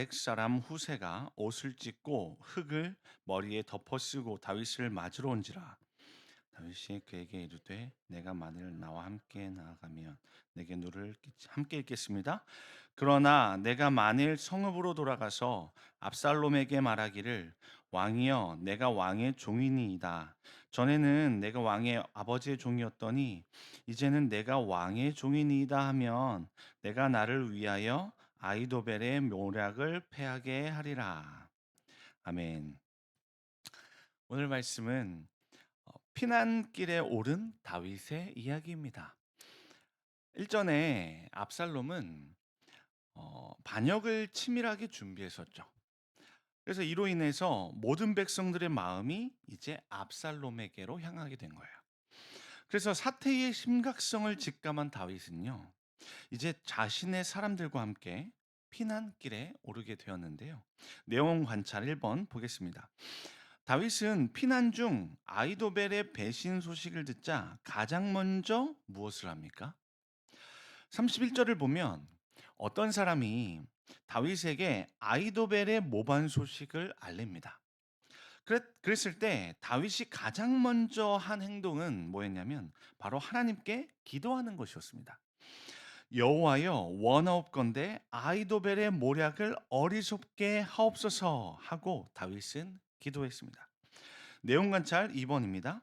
백 사람 후세가 옷을 찢고 흙을 머리에 덮어 쓰고 다윗을 맞으러 온지라. 다윗이 그에게 이르되 내가 만일 나와 함께 나아가면 내게 누를 함께 있겠습니다. 그러나 내가 만일 성읍으로 돌아가서 압살롬에게 말하기를 왕이여 내가 왕의 종이니이다. 전에는 내가 왕의 아버지의 종이었더니 이제는 내가 왕의 종이니이다 하면 내가 나를 위하여 아이도벨의 묘략을 패하게 하리라. 아멘. 오늘 말씀은 피난길에 오른 다윗의 이야기입니다. 일전에 압살롬은 반역을 치밀하게 준비했었죠. 그래서 이로 인해서 모든 백성들의 마음이 이제 압살롬에게로 향하게 된 거예요. 그래서 사태의 심각성을 직감한 다윗은요, 이제 자신의 사람들과 함께 피난길에 오르게 되었는데요. 내용 관찰 1번 보겠습니다. 다윗은 피난 중 아이도벨의 배신 소식을 듣자 가장 먼저 무엇을 합니까? 31절을 보면 어떤 사람이 다윗에게 아이도벨의 모반 소식을 알립니다. 그랬을 때 다윗이 가장 먼저 한 행동은 뭐였냐면 바로 하나님께 기도하는 것이었습니다. 여호와여 원하옵건대 아이도벨의 모략을 어리석게 하옵소서 하고 다윗은 기도했습니다. 내용 관찰 2번입니다.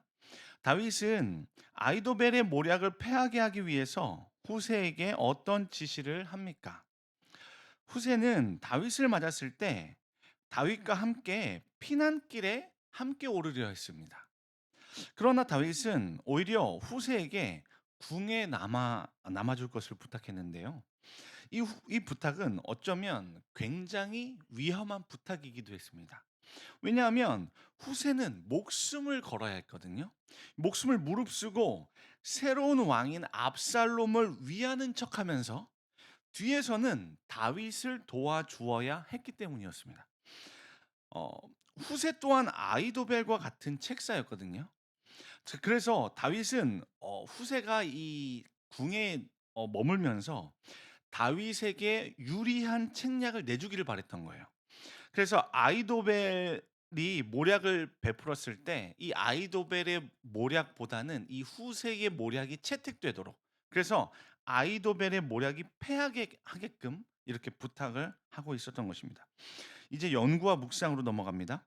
다윗은 아이도벨의 모략을 패하게 하기 위해서 후세에게 어떤 지시를 합니까? 후세는 다윗을 맞았을 때 다윗과 함께 피난길에 함께 오르려 했습니다. 그러나 다윗은 오히려 후세에게 궁에 남아줄 것을 부탁했는데요. 이 부탁은 어쩌면 굉장히 위험한 부탁이기도 했습니다. 왜냐하면 후세는 목숨을 걸어야 했거든요. 목숨을 무릅쓰고 새로운 왕인 압살롬을 위하는 척하면서 뒤에서는 다윗을 도와주어야 했기 때문이었습니다. 어, 후세 또한 아이도벨과 같은 책사였거든요. 그래서 다윗은 후세가 이 궁에 머물면서 다윗에게 유리한 책략을 내주기를 바랬던 거예요. 그래서 아이도벨이 모략을 베풀었을 때 이 아이도벨의 모략보다는 이 후세의 모략이 채택되도록, 그래서 아이도벨의 모략이 패하게 하게끔 이렇게 부탁을 하고 있었던 것입니다. 이제 연구와 묵상으로 넘어갑니다.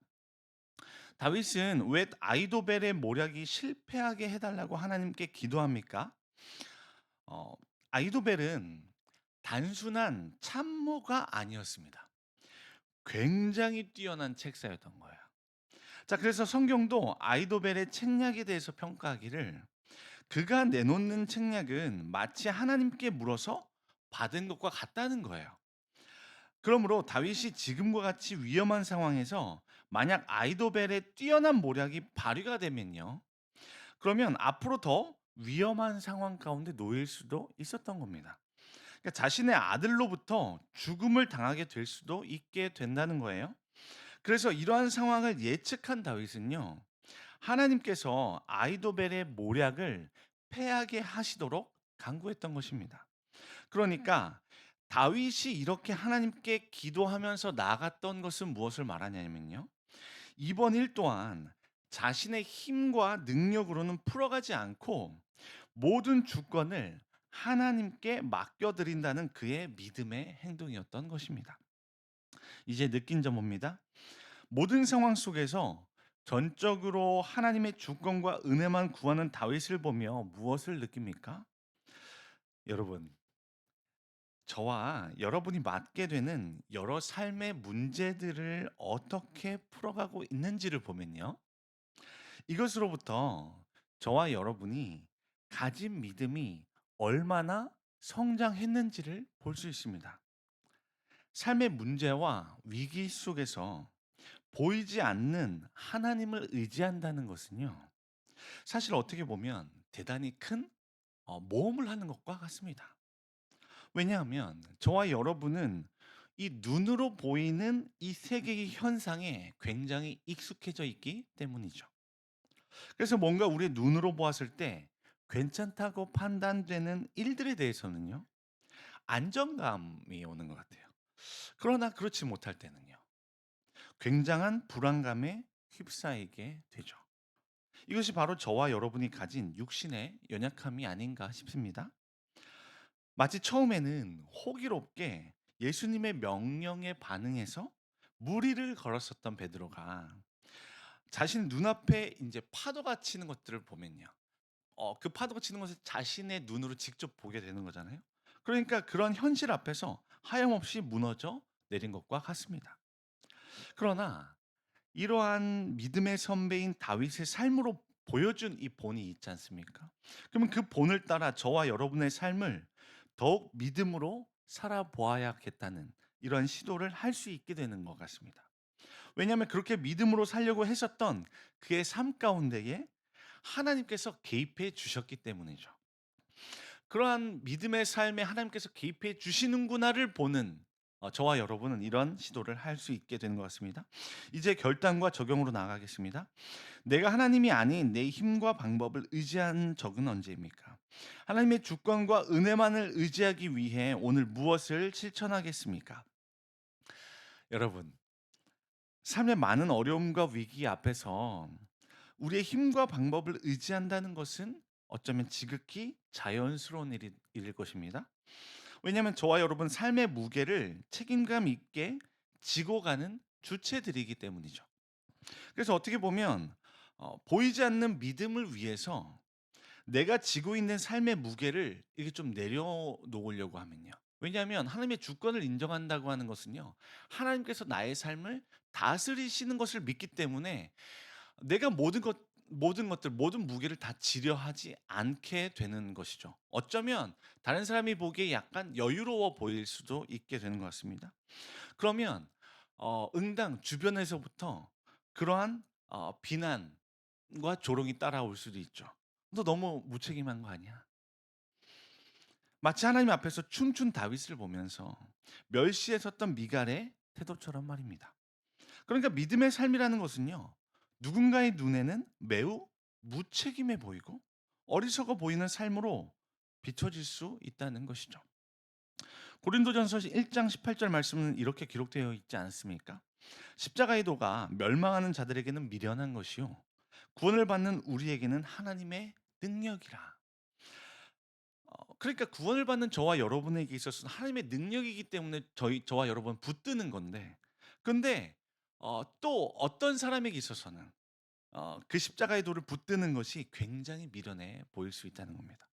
다윗은 왜 아이도벨의 모략이 실패하게 해달라고 하나님께 기도합니까? 어, 아이도벨은 단순한 참모가 아니었습니다. 굉장히 뛰어난 책사였던 거예요. 자, 그래서 성경도 아이도벨의 책략에 대해서 평가하기를 그가 내놓는 책략은 마치 하나님께 물어서 받은 것과 같다는 거예요. 그러므로 다윗이 지금과 같이 위험한 상황에서 만약 아이도벨의 뛰어난 모략이 발휘가 되면요, 그러면 앞으로 더 위험한 상황 가운데 놓일 수도 있었던 겁니다. 그러니까 자신의 아들로부터 죽음을 당하게 될 수도 있게 된다는 거예요. 그래서 이러한 상황을 예측한 다윗은요, 하나님께서 아이도벨의 모략을 패하게 하시도록 간구했던 것입니다. 그러니까 다윗이 이렇게 하나님께 기도하면서 나아갔던 것은 무엇을 말하냐면요, 이번 일 또한 자신의 힘과 능력으로는 풀어가지 않고 모든 주권을 하나님께 맡겨드린다는 그의 믿음의 행동이었던 것입니다. 이제 느낀 점입니다. 모든 상황 속에서 전적으로 하나님의 주권과 은혜만 구하는 다윗을 보며 무엇을 느낍니까? 여러분, 저와 여러분이 맞게 되는 여러 삶의 문제들을 어떻게 풀어가고 있는지를 보면요, 이것으로부터 저와 여러분이 가진 믿음이 얼마나 성장했는지를 볼 수 있습니다. 삶의 문제와 위기 속에서 보이지 않는 하나님을 의지한다는 것은요, 사실 어떻게 보면 대단히 큰 모험을 하는 것과 같습니다. 왜냐하면 저와 여러분은 이 눈으로 보이는 이 세계의 현상에 굉장히 익숙해져 있기 때문이죠. 그래서 뭔가 우리의 눈으로 보았을 때 괜찮다고 판단되는 일들에 대해서는요, 안정감이 오는 것 같아요. 그러나 그렇지 못할 때는요. 굉장한 불안감에 휩싸이게 되죠. 이것이 바로 저와 여러분이 가진 육신의 연약함이 아닌가 싶습니다. 마치 처음에는 호기롭게 예수님의 명령에 반응해서 무리를 걸었었던 베드로가 자신 눈앞에 이제 파도가 치는 것들을 보면요. 그 파도가 치는 것을 자신의 눈으로 직접 보게 되는 거잖아요. 그러니까 그런 현실 앞에서 하염없이 무너져 내린 것과 같습니다. 그러나 이러한 믿음의 선배인 다윗의 삶으로 보여준 이 본이 있지 않습니까? 그러면 그 본을 따라 저와 여러분의 삶을 더욱 믿음으로 살아보아야겠다는 이런 시도를 할 수 있게 되는 것 같습니다. 왜냐하면 그렇게 믿음으로 살려고 했었던 그의 삶 가운데에 하나님께서 개입해 주셨기 때문이죠. 그러한 믿음의 삶에 하나님께서 개입해 주시는구나를 보는 저와 여러분은 이런 시도를 할 수 있게 되는 것 같습니다. 이제 결단과 적용으로 나아가겠습니다. 내가 하나님이 아닌 내 힘과 방법을 의지한 적은 언제입니까? 하나님의 주권과 은혜만을 의지하기 위해 오늘 무엇을 실천하겠습니까? 여러분, 삶의 많은 어려움과 위기 앞에서 우리의 힘과 방법을 의지한다는 것은 어쩌면 지극히 자연스러운 일일 것입니다. 왜냐하면 저와 여러분 삶의 무게를 책임감 있게 지고 가는 주체들이기 때문이죠. 그래서 어떻게 보면 보이지 않는 믿음을 위해서 내가 지고 있는 삶의 무게를 이게 좀 내려놓으려고 하면요. 왜냐하면 하나님의 주권을 인정한다고 하는 것은요. 하나님께서 나의 삶을 다스리시는 것을 믿기 때문에 내가 모든 것들 모든 무게를 다 지려 하지 않게 되는 것이죠. 어쩌면 다른 사람이 보기에 약간 여유로워 보일 수도 있게 되는 것 같습니다. 그러면 응당 주변에서부터 그러한 비난과 조롱이 따라올 수도 있죠. "너 너무 무책임한 거 아니야?" 마치 하나님 앞에서 춤춘 다윗을 보면서 멸시했었던 미갈의 태도처럼 말입니다. 그러니까 믿음의 삶이라는 것은요. 누군가의 눈에는 매우 무책임해 보이고 어리석어 보이는 삶으로 비춰질 수 있다는 것이죠. 고린도전서 1장 18절 말씀은 이렇게 기록되어 있지 않습니까? 십자가의 도가 멸망하는 자들에게는 미련한 것이요 구원을 받는 우리에게는 하나님의 능력이라. 그러니까 구원을 받는 저와 여러분에게 있어서는 하나님의 능력이기 때문에 저와 여러분 붙드는 건데, 근데 또 어떤 사람에게 있어서는 그 십자가의 도를 붙드는 것이 굉장히 미련해 보일 수 있다는 겁니다.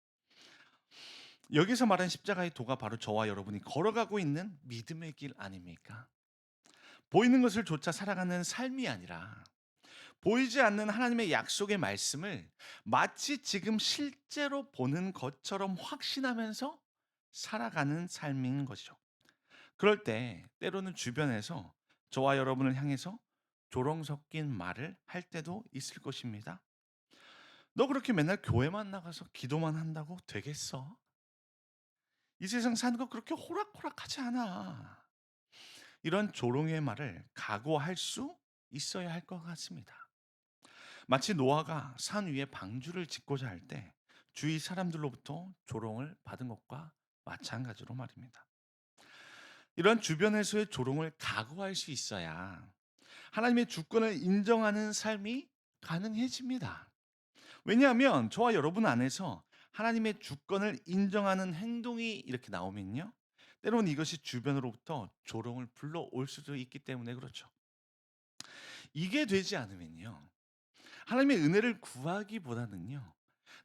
여기서 말하는 십자가의 도가 바로 저와 여러분이 걸어가고 있는 믿음의 길 아닙니까? 보이는 것을 조차 살아가는 삶이 아니라 보이지 않는 하나님의 약속의 말씀을 마치 지금 실제로 보는 것처럼 확신하면서 살아가는 삶인 것이죠. 그럴 때 때로는 주변에서 저와 여러분을 향해서 조롱 섞인 말을 할 때도 있을 것입니다. 너 그렇게 맨날 교회만 나가서 기도만 한다고 되겠어? 이 세상 사는 거 그렇게 호락호락하지 않아. 이런 조롱의 말을 각오할 수 있어야 할 것 같습니다. 마치 노아가 산 위에 방주를 짓고자 할 때 주위 사람들로부터 조롱을 받은 것과 마찬가지로 말입니다. 이런 주변에서의 조롱을 각오할 수 있어야 하나님의 주권을 인정하는 삶이 가능해집니다. 왜냐하면 저와 여러분 안에서 하나님의 주권을 인정하는 행동이 이렇게 나오면요. 때로는 이것이 주변으로부터 조롱을 불러올 수도 있기 때문에 그렇죠. 이게 되지 않으면요. 하나님의 은혜를 구하기보다는요.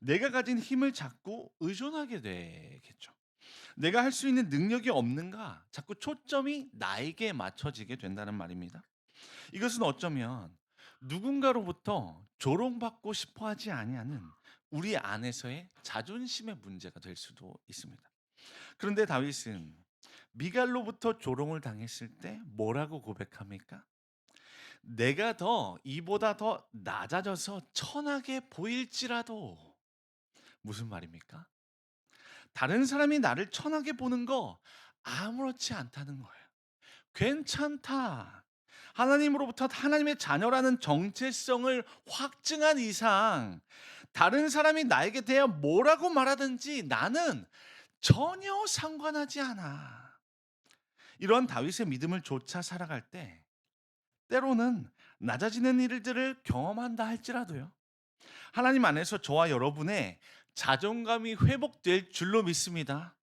내가 가진 힘을 자꾸 의존하게 되겠죠. 내가 할 수 있는 능력이 없는가? 자꾸 초점이 나에게 맞춰지게 된다는 말입니다. 이것은 어쩌면 누군가로부터 조롱받고 싶어 하지 아니하는 우리 안에서의 자존심의 문제가 될 수도 있습니다. 그런데 다윗은 미갈로부터 조롱을 당했을 때 뭐라고 고백합니까? 내가 더 이보다 더 낮아져서 천하게 보일지라도. 무슨 말입니까? 다른 사람이 나를 천하게 보는 거 아무렇지 않다는 거예요. 괜찮다. 하나님으로부터 하나님의 자녀라는 정체성을 확증한 이상 다른 사람이 나에게 대해 뭐라고 말하든지 나는 전혀 상관하지 않아. 이런 다윗의 믿음을 좇아 살아갈 때 때로는 낮아지는 일들을 경험한다 할지라도요. 하나님 안에서 저와 여러분의 자존감이 회복될 줄로 믿습니다.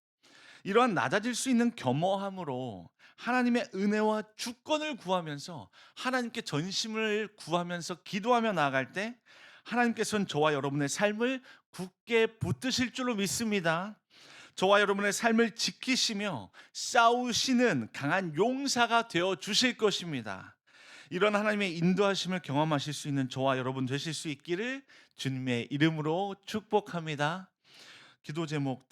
이러한 낮아질 수 있는 겸허함으로 하나님의 은혜와 주권을 구하면서 하나님께 전심을 구하면서 기도하며 나아갈 때 하나님께서는 저와 여러분의 삶을 굳게 붙드실 줄로 믿습니다. 저와 여러분의 삶을 지키시며 싸우시는 강한 용사가 되어 주실 것입니다. 이런 하나님의 인도하심을 경험하실 수 있는 저와 여러분 되실 수 있기를 주님의 이름으로 축복합니다. 기도 제목